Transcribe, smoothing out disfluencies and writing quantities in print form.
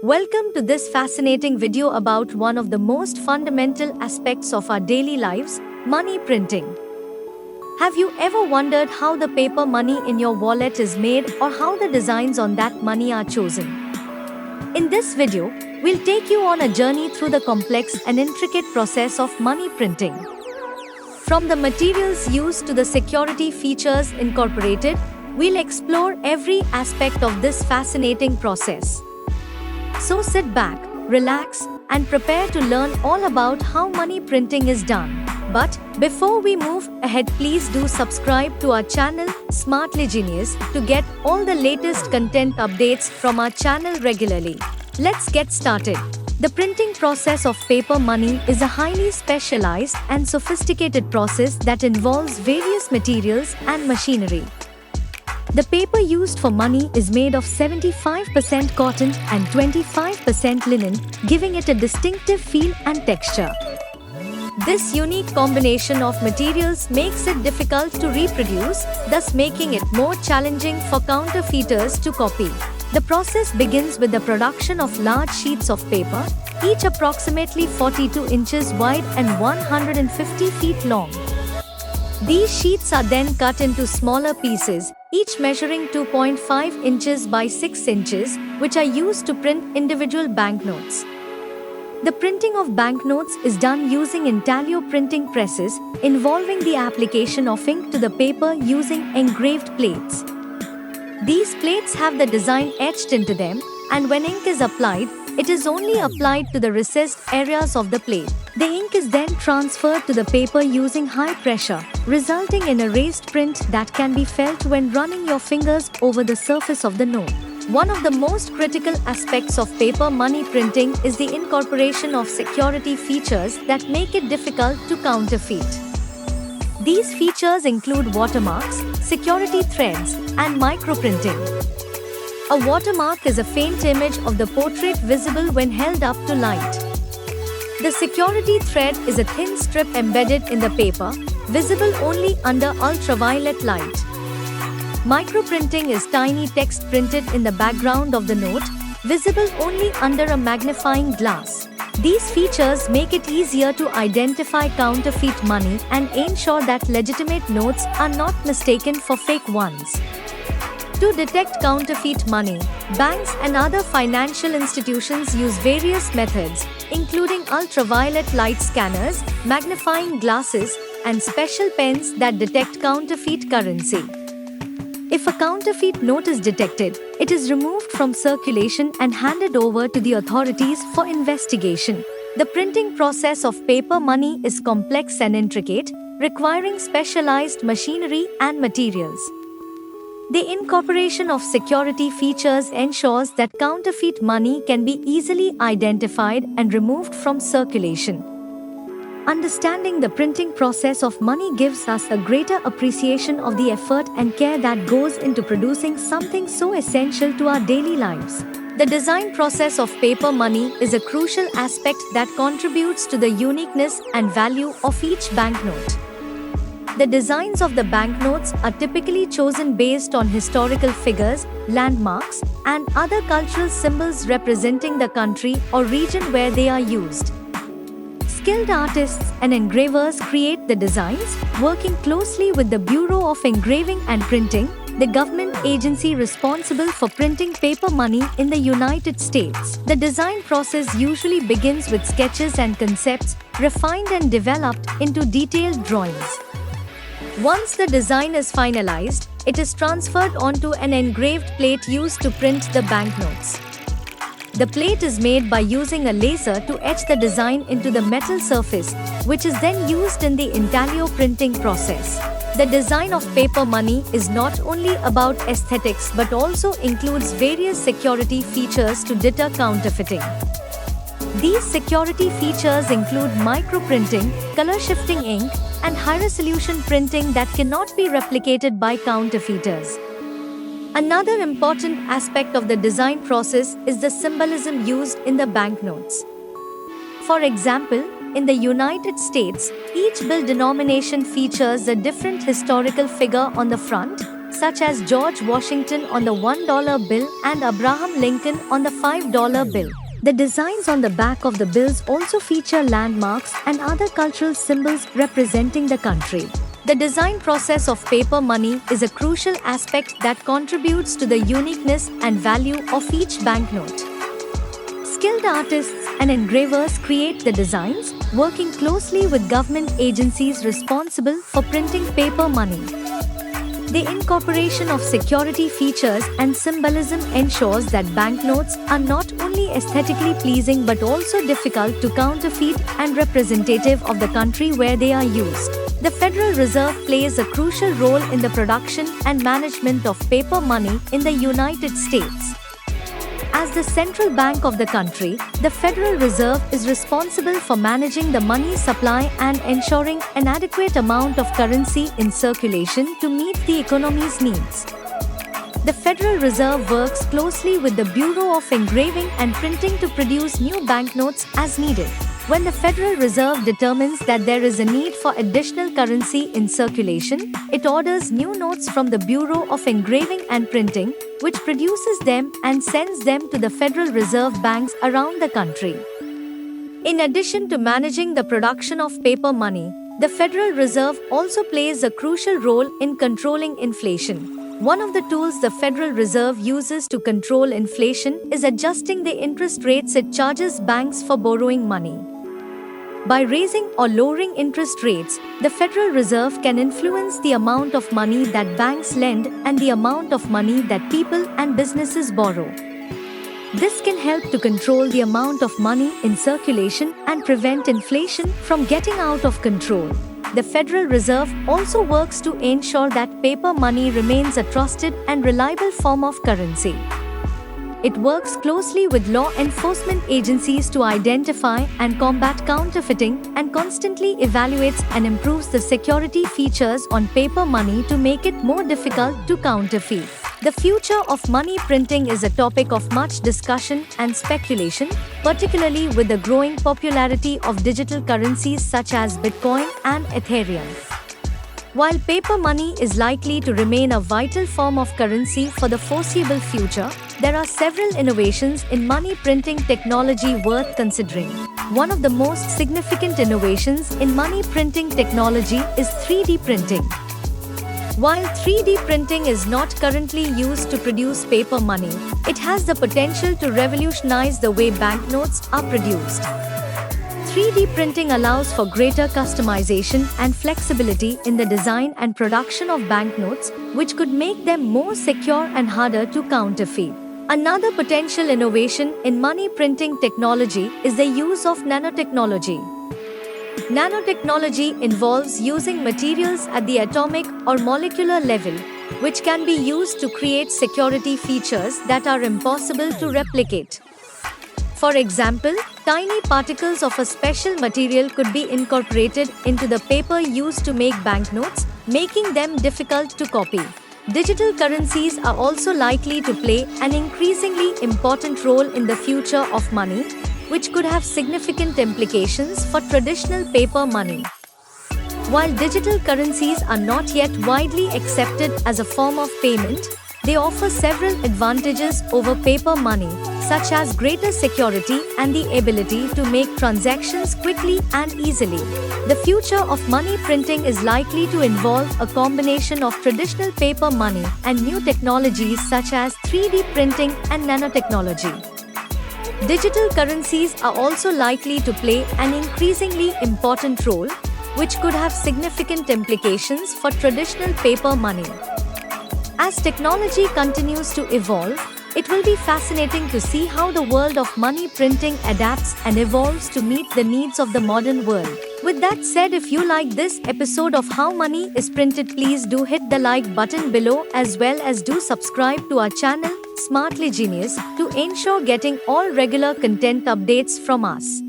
Welcome to this fascinating video about one of the most fundamental aspects of our daily lives, money printing. Have you ever wondered how the paper money in your wallet is made or how the designs on that money are chosen? In this video, we'll take you on a journey through the complex and intricate process of money printing. From the materials used to the security features incorporated, we'll explore every aspect of this fascinating process. So sit back, relax, and prepare to learn all about how money printing is done. But before we move ahead, please do subscribe to our channel, Smartly Genius, to get all the latest content updates from our channel regularly. Let's get started. The printing process of paper money is a highly specialized and sophisticated process that involves various materials and machinery. The paper used for money is made of 75% cotton and 25% linen, giving it a distinctive feel and texture. This unique combination of materials makes it difficult to reproduce, thus making it more challenging for counterfeiters to copy. The process begins with the production of large sheets of paper, each approximately 42 inches wide and 150 feet long. These sheets are then cut into smaller pieces, each measuring 2.5 inches by 6 inches, which are used to print individual banknotes. The printing of banknotes is done using intaglio printing presses, involving the application of ink to the paper using engraved plates. These plates have the design etched into them, and when ink is applied, it is only applied to the recessed areas of the plate. The ink is then transferred to the paper using high pressure, resulting in a raised print that can be felt when running your fingers over the surface of the note. One of the most critical aspects of paper money printing is the incorporation of security features that make it difficult to counterfeit. These features include watermarks, security threads, and microprinting. A watermark is a faint image of the portrait visible when held up to light. The security thread is a thin strip embedded in the paper, visible only under ultraviolet light. Microprinting is tiny text printed in the background of the note, visible only under a magnifying glass. These features make it easier to identify counterfeit money and ensure that legitimate notes are not mistaken for fake ones. To detect counterfeit money, banks and other financial institutions use various methods, including ultraviolet light scanners, magnifying glasses, and special pens that detect counterfeit currency. If a counterfeit note is detected, it is removed from circulation and handed over to the authorities for investigation. The printing process of paper money is complex and intricate, requiring specialized machinery and materials. The incorporation of security features ensures that counterfeit money can be easily identified and removed from circulation. Understanding the printing process of money gives us a greater appreciation of the effort and care that goes into producing something so essential to our daily lives. The design process of paper money is a crucial aspect that contributes to the uniqueness and value of each banknote. The designs of the banknotes are typically chosen based on historical figures, landmarks, and other cultural symbols representing the country or region where they are used. Skilled artists and engravers create the designs, working closely with the Bureau of Engraving and Printing, the government agency responsible for printing paper money in the United States. The design process usually begins with sketches and concepts, refined and developed into detailed drawings. Once the design is finalized, it is transferred onto an engraved plate used to print the banknotes. The plate is made by using a laser to etch the design into the metal surface, which is then used in the intaglio printing process. The design of paper money is not only about aesthetics but also includes various security features to deter counterfeiting. These security features include microprinting, color-shifting ink, and high-resolution printing that cannot be replicated by counterfeiters. Another important aspect of the design process is the symbolism used in the banknotes. For example, in the United States, each bill denomination features a different historical figure on the front, such as George Washington on the $1 bill and Abraham Lincoln on the $5 bill. The designs on the back of the bills also feature landmarks and other cultural symbols representing the country. The design process of paper money is a crucial aspect that contributes to the uniqueness and value of each banknote. Skilled artists and engravers create the designs, working closely with government agencies responsible for printing paper money. The incorporation of security features and symbolism ensures that banknotes are not only aesthetically pleasing but also difficult to counterfeit and representative of the country where they are used. The Federal Reserve plays a crucial role in the production and management of paper money in the United States. As the central bank of the country, the Federal Reserve is responsible for managing the money supply and ensuring an adequate amount of currency in circulation to meet the economy's needs. The Federal Reserve works closely with the Bureau of Engraving and Printing to produce new banknotes as needed. When the Federal Reserve determines that there is a need for additional currency in circulation, it orders new notes from the Bureau of Engraving and Printing, which produces them and sends them to the Federal Reserve banks around the country. In addition to managing the production of paper money, the Federal Reserve also plays a crucial role in controlling inflation. One of the tools the Federal Reserve uses to control inflation is adjusting the interest rates it charges banks for borrowing money. By raising or lowering interest rates, the Federal Reserve can influence the amount of money that banks lend and the amount of money that people and businesses borrow. This can help to control the amount of money in circulation and prevent inflation from getting out of control. The Federal Reserve also works to ensure that paper money remains a trusted and reliable form of currency. It works closely with law enforcement agencies to identify and combat counterfeiting and constantly evaluates and improves the security features on paper money to make it more difficult to counterfeit. The future of money printing is a topic of much discussion and speculation, particularly with the growing popularity of digital currencies such as Bitcoin and Ethereum. While paper money is likely to remain a vital form of currency for the foreseeable future, there are several innovations in money printing technology worth considering. One of the most significant innovations in money printing technology is 3D printing. While 3D printing is not currently used to produce paper money, it has the potential to revolutionize the way banknotes are produced. 3D printing allows for greater customization and flexibility in the design and production of banknotes, which could make them more secure and harder to counterfeit. Another potential innovation in money printing technology is the use of nanotechnology. Nanotechnology involves using materials at the atomic or molecular level, which can be used to create security features that are impossible to replicate. For example, tiny particles of a special material could be incorporated into the paper used to make banknotes, making them difficult to copy. Digital currencies are also likely to play an increasingly important role in the future of money, which could have significant implications for traditional paper money. While digital currencies are not yet widely accepted as a form of payment, they offer several advantages over paper money, such as greater security and the ability to make transactions quickly and easily. The future of money printing is likely to involve a combination of traditional paper money and new technologies such as 3D printing and nanotechnology. Digital currencies are also likely to play an increasingly important role, which could have significant implications for traditional paper money. As technology continues to evolve, it will be fascinating to see how the world of money printing adapts and evolves to meet the needs of the modern world. With that said, if you like this episode of How Money is Printed, please do hit the like button below as well as do subscribe to our channel, Smartly Genius, to ensure getting all regular content updates from us.